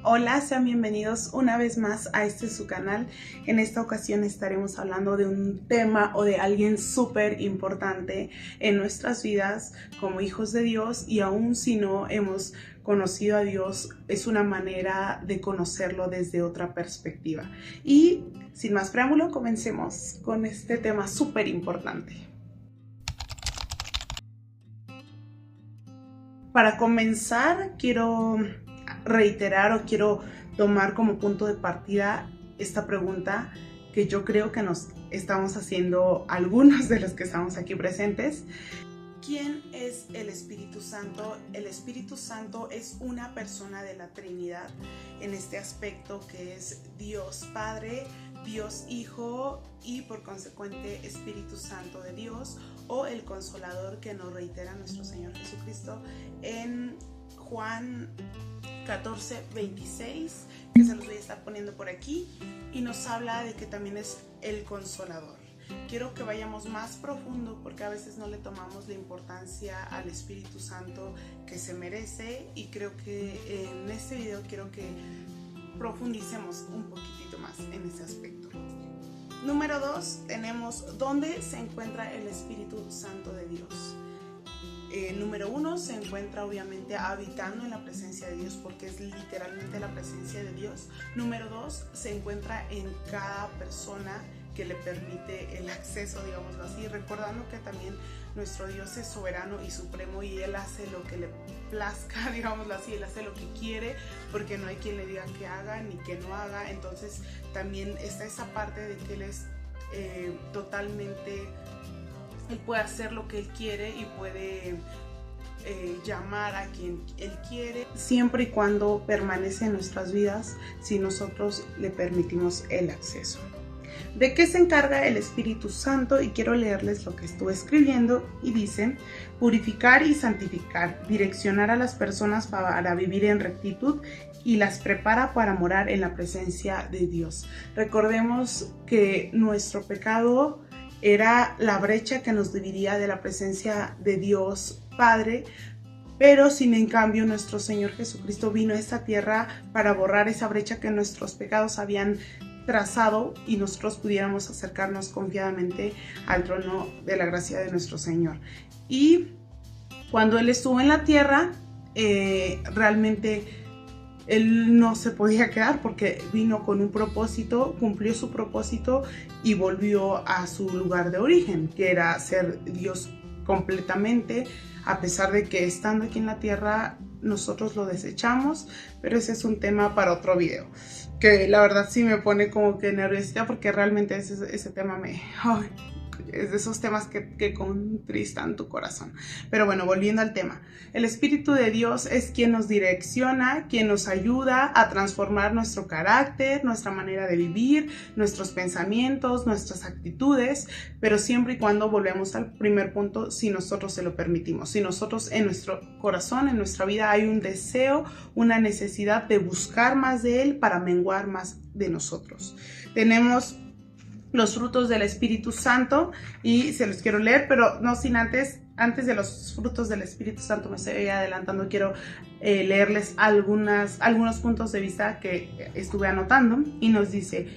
Hola, sean bienvenidos una vez más a su canal. En esta ocasión estaremos hablando de un tema o de alguien súper importante en nuestras vidas como hijos de Dios, y aún si no hemos conocido a Dios, es una manera de conocerlo desde otra perspectiva. Y sin más preámbulo, comencemos con este tema súper importante. Para comenzar, quiero reiterar o quiero tomar como punto de partida esta pregunta que yo creo que nos estamos haciendo algunos de los que estamos aquí presentes. ¿Quién es el Espíritu Santo? El Espíritu Santo es una persona de la Trinidad en este aspecto, que es Dios Padre, Dios Hijo y por consecuente Espíritu Santo de Dios, o el Consolador, que nos reitera nuestro Señor Jesucristo en Juan 14:26, que se los voy a estar poniendo por aquí, y nos habla de que también es el Consolador. Quiero que vayamos más profundo porque a veces no le tomamos la importancia al Espíritu Santo que se merece, y creo que en este video quiero que profundicemos un poquitito más en ese aspecto. Número 2, tenemos ¿dónde se encuentra el Espíritu Santo de Dios? Número 1, se encuentra obviamente habitando en la presencia de Dios, porque es literalmente la presencia de Dios. Número 2, se encuentra en cada persona que le permite el acceso, digámoslo así, recordando que también nuestro Dios es soberano y supremo, y Él hace lo que le plazca, digámoslo así, Él hace lo que quiere, porque no hay quien le diga que haga ni que no haga. Entonces también está esa parte de que Él es totalmente, Él puede hacer lo que Él quiere y puede llamar a quien Él quiere, siempre y cuando permanece en nuestras vidas, si nosotros le permitimos el acceso. ¿De qué se encarga el Espíritu Santo? Y quiero leerles lo que estuve escribiendo, y dice: purificar y santificar, direccionar a las personas para vivir en rectitud y las prepara para morar en la presencia de Dios. Recordemos que nuestro pecado era la brecha que nos dividía de la presencia de Dios Padre, pero sin en cambio nuestro Señor Jesucristo vino a esta tierra para borrar esa brecha que nuestros pecados habían trazado, y nosotros pudiéramos acercarnos confiadamente al trono de la gracia de nuestro Señor. Y cuando Él estuvo en la tierra, realmente Él no se podía quedar, porque vino con un propósito, cumplió su propósito y volvió a su lugar de origen, que era ser Dios completamente, a pesar de que estando aquí en la tierra nosotros lo desechamos, pero ese es un tema para otro video, que la verdad sí me pone como que nerviosa, porque realmente ese tema es de esos temas que contristan tu corazón. Pero bueno, volviendo al tema, el Espíritu de Dios es quien nos direcciona, quien nos ayuda a transformar nuestro carácter, nuestra manera de vivir, nuestros pensamientos, nuestras actitudes, pero siempre y cuando volvemos al primer punto, si nosotros se lo permitimos, si nosotros en nuestro corazón, en nuestra vida hay un deseo, una necesidad de buscar más de Él para menguar más de nosotros. Tenemos los frutos del Espíritu Santo y se los quiero leer, pero no sin antes de los frutos del Espíritu Santo, me estoy adelantando, quiero leerles algunos puntos de vista que estuve anotando, y nos dice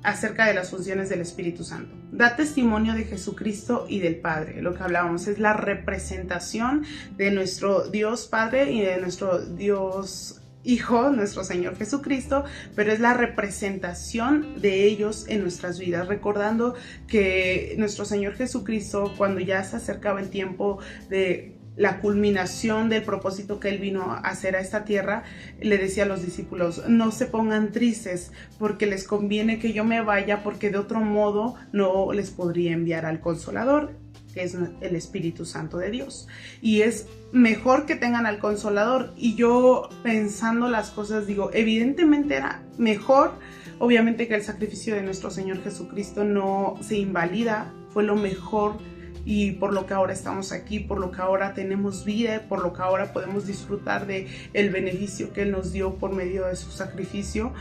acerca de las funciones del Espíritu Santo: da testimonio de Jesucristo y del Padre. Lo que hablábamos es la representación de nuestro Dios Padre y de nuestro Dios Hijo, nuestro Señor Jesucristo, pero es la representación de ellos en nuestras vidas, recordando que nuestro Señor Jesucristo, cuando ya se acercaba el tiempo de la culminación del propósito que Él vino a hacer a esta tierra, le decía a los discípulos: no se pongan tristes, porque les conviene que yo me vaya, porque de otro modo no les podría enviar al Consolador, que es el Espíritu Santo de Dios, y es mejor que tengan al Consolador. Y yo, pensando las cosas, digo, evidentemente era mejor, obviamente que el sacrificio de nuestro Señor Jesucristo no se invalida, fue lo mejor, y por lo que ahora estamos aquí, por lo que ahora tenemos vida, por lo que ahora podemos disfrutar de el beneficio que Él nos dio por medio de su sacrificio.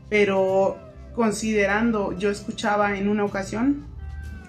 Pero considerando, yo escuchaba en una ocasión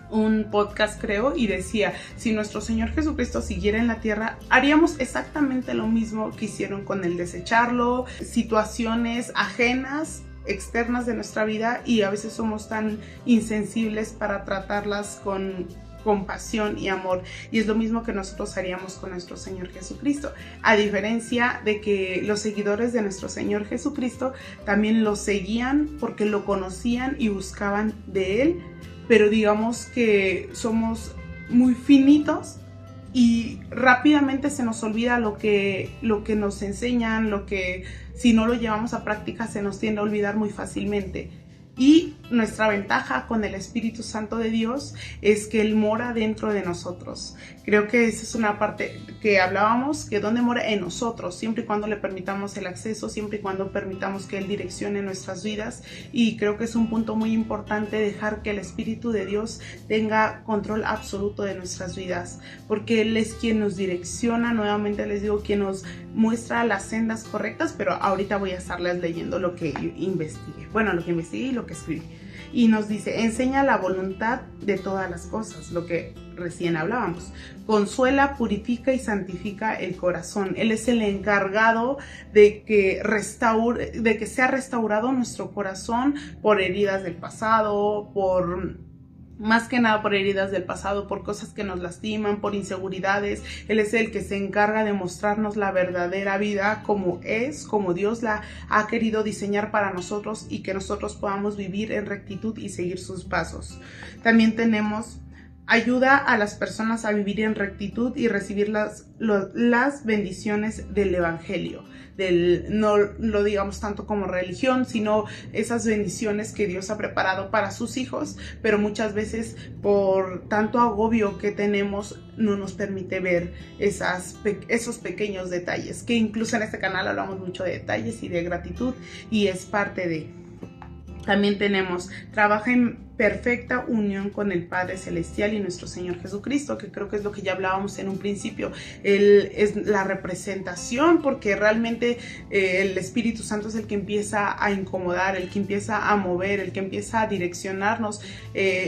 un podcast, creo, y decía, si nuestro Señor Jesucristo siguiera en la tierra, haríamos exactamente lo mismo que hicieron con el desecharlo, situaciones ajenas, externas de nuestra vida, y a veces somos tan insensibles para tratarlas con compasión y amor, y es lo mismo que nosotros haríamos con nuestro Señor Jesucristo, a diferencia de que los seguidores de nuestro Señor Jesucristo también lo seguían porque lo conocían y buscaban de Él, pero digamos que somos muy finitos y rápidamente se nos olvida lo que nos enseñan, lo que si no lo llevamos a práctica se nos tiende a olvidar muy fácilmente. Y nuestra ventaja con el Espíritu Santo de Dios es que Él mora dentro de nosotros. Creo que esa es una parte que hablábamos, que donde mora en nosotros, siempre y cuando le permitamos el acceso, siempre y cuando permitamos que Él direccione nuestras vidas. Y creo que es un punto muy importante dejar que el Espíritu de Dios tenga control absoluto de nuestras vidas, porque Él es quien nos direcciona, nuevamente les digo, quien nos muestra las sendas correctas, pero ahorita voy a estarles leyendo lo que investigué. Bueno, lo que investigué y lo que escribí. Y nos dice, enseña la voluntad de todas las cosas, lo que recién hablábamos. Consuela, purifica y santifica el corazón. Él es el encargado de que sea restaurado nuestro corazón por heridas del pasado, más que nada por heridas del pasado, por cosas que nos lastiman, por inseguridades. Él es el que se encarga de mostrarnos la verdadera vida como es, como Dios la ha querido diseñar para nosotros y que nosotros podamos vivir en rectitud y seguir sus pasos. También tenemos ayuda a las personas a vivir en rectitud y recibir las bendiciones del Evangelio. No lo digamos tanto como religión, sino esas bendiciones que Dios ha preparado para sus hijos, pero muchas veces por tanto agobio que tenemos no nos permite ver esos pequeños detalles, que incluso en este canal hablamos mucho de detalles y de gratitud, y es parte de. También tenemos, trabaja en perfecta unión con el Padre Celestial y nuestro Señor Jesucristo, que creo que es lo que ya hablábamos en un principio. Él es la representación, porque realmente el Espíritu Santo es el que empieza a incomodar, el que empieza a mover, el que empieza a direccionarnos.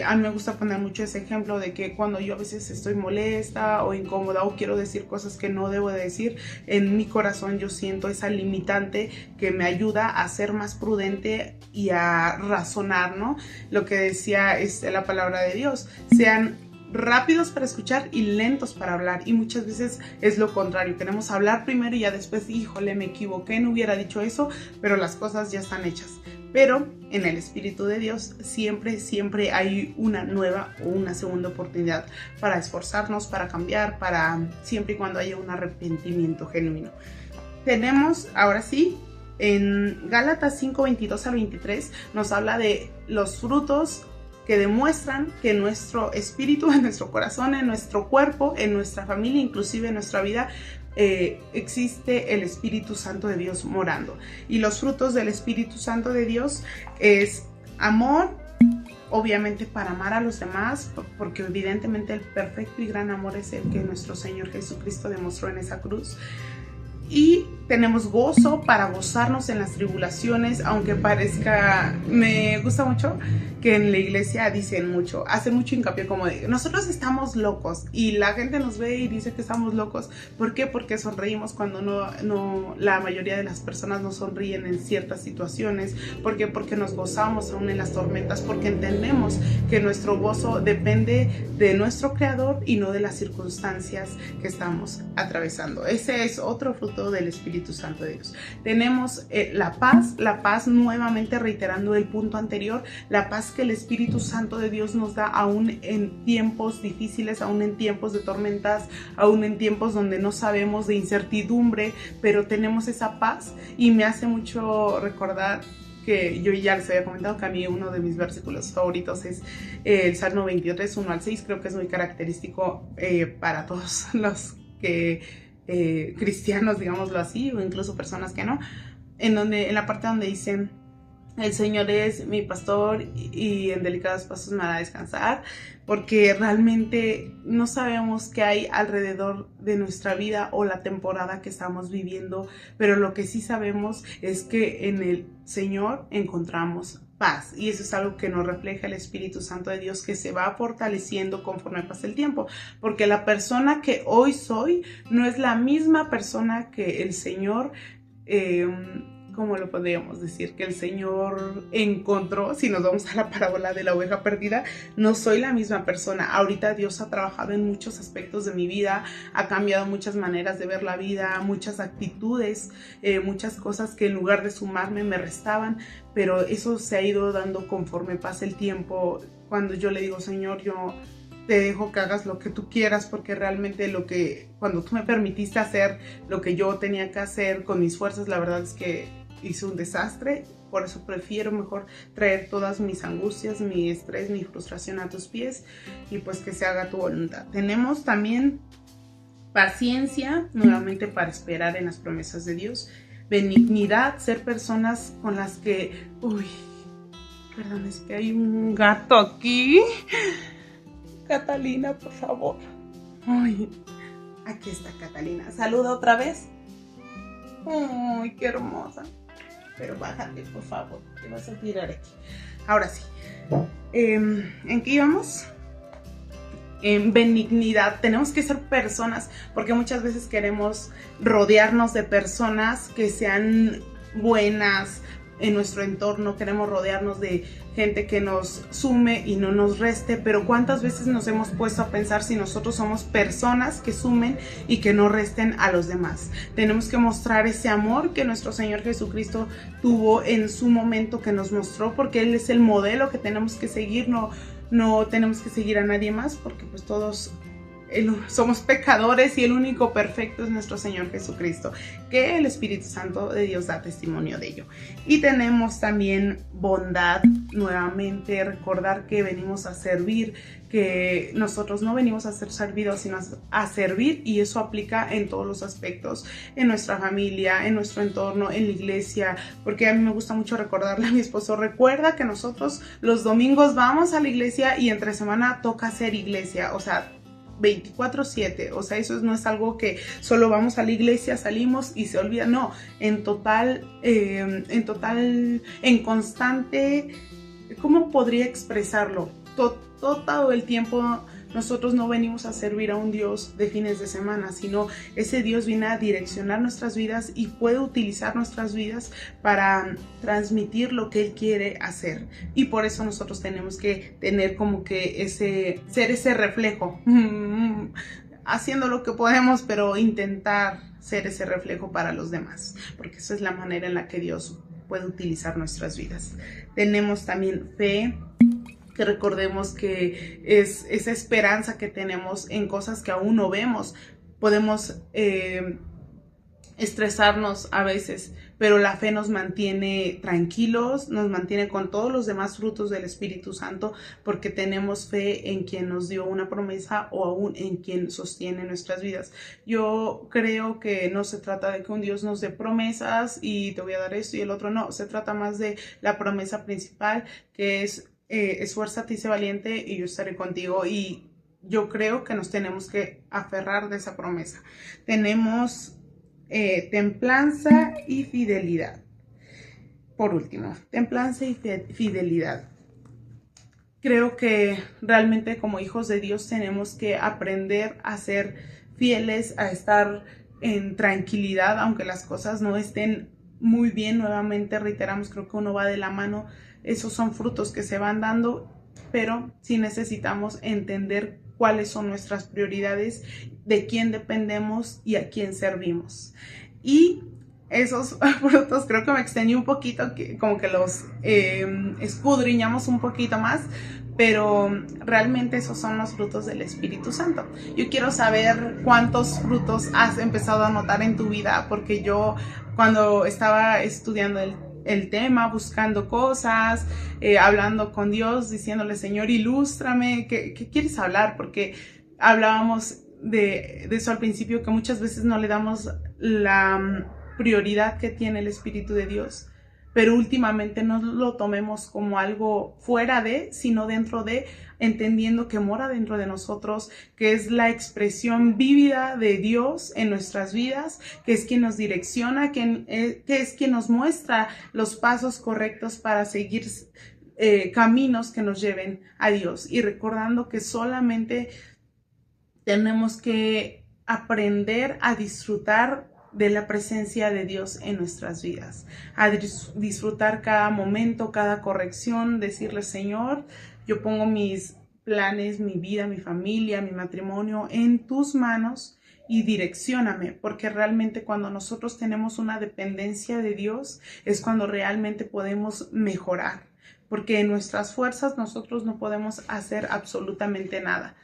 A mí me gusta poner mucho ese ejemplo de que cuando yo a veces estoy molesta o incómoda o quiero decir cosas que no debo de decir, en mi corazón yo siento esa limitante que me ayuda a ser más prudente y a razonar, ¿no? Lo que decía la palabra de Dios, sean rápidos para escuchar y lentos para hablar, y muchas veces es lo contrario, queremos hablar primero y ya después, híjole, me equivoqué, no hubiera dicho eso, pero las cosas ya están hechas. Pero en el Espíritu de Dios siempre hay una nueva o una segunda oportunidad para esforzarnos, para cambiar, siempre y cuando haya un arrepentimiento genuino. Tenemos, ahora sí, en Gálatas 5:22 al 23 nos habla de los frutos que demuestran que en nuestro espíritu, en nuestro corazón, en nuestro cuerpo, en nuestra familia, inclusive en nuestra vida, existe el Espíritu Santo de Dios morando. Y los frutos del Espíritu Santo de Dios es amor, obviamente para amar a los demás, porque evidentemente el perfecto y gran amor es el que nuestro Señor Jesucristo demostró en esa cruz. Y tenemos gozo para gozarnos en las tribulaciones, aunque parezca, me gusta mucho que en la iglesia hacen mucho hincapié como de, nosotros estamos locos, y la gente nos ve y dice que estamos locos. ¿Por qué? Porque sonreímos cuando no la mayoría de las personas no sonríen en ciertas situaciones. ¿Por qué? Porque nos gozamos aún en las tormentas, porque entendemos que nuestro gozo depende de nuestro Creador y no de las circunstancias que estamos atravesando. Ese es otro fruto del Espíritu Santo de Dios. Tenemos la paz, nuevamente reiterando el punto anterior, la paz que el Espíritu Santo de Dios nos da aún en tiempos difíciles, aún en tiempos de tormentas, aún en tiempos donde no sabemos, de incertidumbre, pero tenemos esa paz. Y me hace mucho recordar que yo ya les había comentado que a mí uno de mis versículos favoritos es el Salmo 23, 1 al 6, creo que es muy característico para todos los que cristianos, digámoslo así, o incluso personas que no, en la parte donde dicen, El Señor es mi pastor y en delicados pasos me hará descansar, porque realmente no sabemos qué hay alrededor de nuestra vida o la temporada que estamos viviendo, pero lo que sí sabemos es que en el Señor encontramos paz, y eso es algo que nos refleja el Espíritu Santo de Dios, que se va fortaleciendo conforme pasa el tiempo, porque la persona que hoy soy no es la misma persona que el Señor ¿cómo lo podríamos decir? Que el Señor encontró. Si nos vamos a la parábola de la oveja perdida, no soy la misma persona. Ahorita Dios ha trabajado en muchos aspectos de mi vida, ha cambiado muchas maneras de ver la vida, muchas actitudes, muchas cosas que en lugar de sumarme me restaban, pero eso se ha ido dando conforme pasa el tiempo. Cuando yo le digo, Señor, yo te dejo que hagas lo que tú quieras, porque realmente cuando tú me permitiste hacer lo que yo tenía que hacer con mis fuerzas, la verdad es que hice un desastre. Por eso prefiero mejor traer todas mis angustias, mi estrés, mi frustración a tus pies, y pues que se haga tu voluntad. Tenemos también paciencia, nuevamente, para esperar en las promesas de Dios. Benignidad, ser personas con las que... Perdón, es que hay un gato aquí. Catalina, por favor. Ay, aquí está Catalina. Saluda otra vez. Ay, qué hermosa. Pero bájate, por favor, te vas a tirar aquí. Ahora sí. ¿En qué íbamos? En benignidad. Tenemos que ser personas, porque muchas veces queremos rodearnos de personas que sean buenas en nuestro entorno, queremos rodearnos de gente que nos sume y no nos reste, pero ¿cuántas veces nos hemos puesto a pensar si nosotros somos personas que sumen y que no resten a los demás? Tenemos que mostrar ese amor que nuestro Señor Jesucristo tuvo en su momento, que nos mostró, porque Él es el modelo que tenemos que seguir. No tenemos que seguir a nadie más, porque pues todos somos pecadores y el único perfecto es nuestro Señor Jesucristo, que el Espíritu Santo de Dios da testimonio de ello. Y tenemos también bondad, nuevamente recordar que venimos a servir, que nosotros no venimos a ser servidos, sino a servir, y eso aplica en todos los aspectos, en nuestra familia, en nuestro entorno, en la iglesia, porque a mí me gusta mucho recordarle a mi esposo, recuerda que nosotros los domingos vamos a la iglesia y entre semana toca hacer iglesia, o sea, 24/7, o sea, eso no es algo que solo vamos a la iglesia, salimos y se olvida, no, en constante, ¿cómo podría expresarlo? Todo el tiempo nosotros no venimos a servir a un Dios de fines de semana, sino ese Dios viene a direccionar nuestras vidas y puede utilizar nuestras vidas para transmitir lo que Él quiere hacer. Y por eso nosotros tenemos que tener como que ser ese reflejo, haciendo lo que podemos, pero intentar ser ese reflejo para los demás, porque esa es la manera en la que Dios puede utilizar nuestras vidas. Tenemos también fe, que recordemos que es esa esperanza que tenemos en cosas que aún no vemos. Podemos estresarnos a veces, pero la fe nos mantiene tranquilos, nos mantiene con todos los demás frutos del Espíritu Santo, porque tenemos fe en quien nos dio una promesa o aún en quien sostiene nuestras vidas. Yo creo que no se trata de que un Dios nos dé promesas y te voy a dar esto y el otro, no, se trata más de la promesa principal, que es esfuérzate y sé valiente y yo estaré contigo, y yo creo que nos tenemos que aferrar de esa promesa. Tenemos templanza y fidelidad. Por último, templanza y fidelidad. Creo que realmente como hijos de Dios tenemos que aprender a ser fieles, a estar en tranquilidad, aunque las cosas no estén muy bien. Nuevamente reiteramos, creo que uno va de la mano. Esos son frutos que se van dando, pero sí necesitamos entender cuáles son nuestras prioridades, de quién dependemos y a quién servimos. Y esos frutos, creo que me extendí un poquito, como que los escudriñamos un poquito más, pero realmente esos son los frutos del Espíritu Santo. Yo quiero saber cuántos frutos has empezado a notar en tu vida, porque yo cuando estaba estudiando el tema, buscando cosas, hablando con Dios, diciéndole, Señor, ilústrame, ¿qué quieres hablar? Porque hablábamos de eso al principio, que muchas veces no le damos la prioridad que tiene el Espíritu de Dios pero últimamente no lo tomemos como algo fuera de, sino dentro de, entendiendo que mora dentro de nosotros, que es la expresión vívida de Dios en nuestras vidas, que es quien nos direcciona, que es quien nos muestra los pasos correctos para seguir caminos que nos lleven a Dios, y recordando que solamente tenemos que aprender a disfrutar de la presencia de Dios en nuestras vidas, a disfrutar cada momento, cada corrección, decirle: Señor, yo pongo mis planes, mi vida, mi familia, mi matrimonio en tus manos y direccióname, porque realmente cuando nosotros tenemos una dependencia de Dios es cuando realmente podemos mejorar, porque en nuestras fuerzas nosotros no podemos hacer absolutamente nada.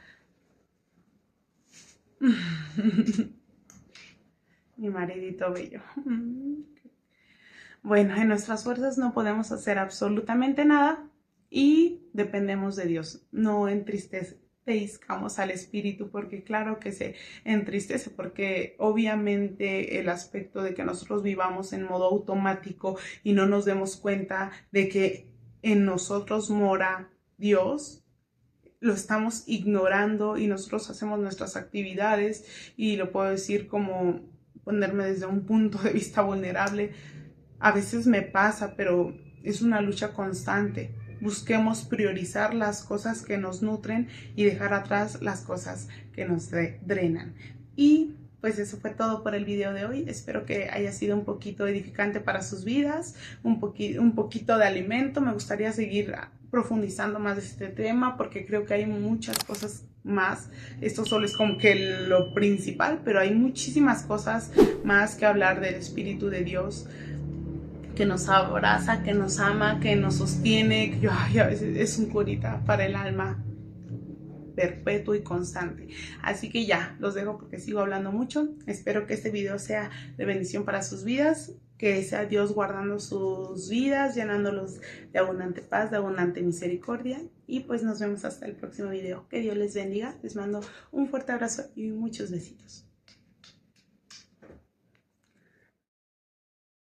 Mi maridito bello. Bueno, en nuestras fuerzas no podemos hacer absolutamente nada y dependemos de Dios. No entristezcamos al espíritu, porque claro que se entristece, porque obviamente el aspecto de que nosotros vivamos en modo automático y no nos demos cuenta de que en nosotros mora Dios, lo estamos ignorando y nosotros hacemos nuestras actividades, y lo puedo decir como ponerme desde un punto de vista vulnerable. A veces me pasa, pero es una lucha constante. Busquemos priorizar las cosas que nos nutren y dejar atrás las cosas que nos drenan. Y pues eso fue todo por el video de hoy. Espero que haya sido un poquito edificante para sus vidas, un poquito de alimento. Me gustaría seguir profundizando más de este tema, porque creo que hay muchas cosas más. Esto solo es como que lo principal, pero hay muchísimas cosas más que hablar del Espíritu de Dios, que nos abraza, que nos ama, que nos sostiene, que a veces es un curita para el alma perpetuo y constante. Así que ya, los dejo porque sigo hablando mucho. Espero que este video sea de bendición para sus vidas, que sea Dios guardando sus vidas, llenándolos de abundante paz, de abundante misericordia. Y pues nos vemos hasta el próximo video. Que Dios les bendiga. Les mando un fuerte abrazo y muchos besitos.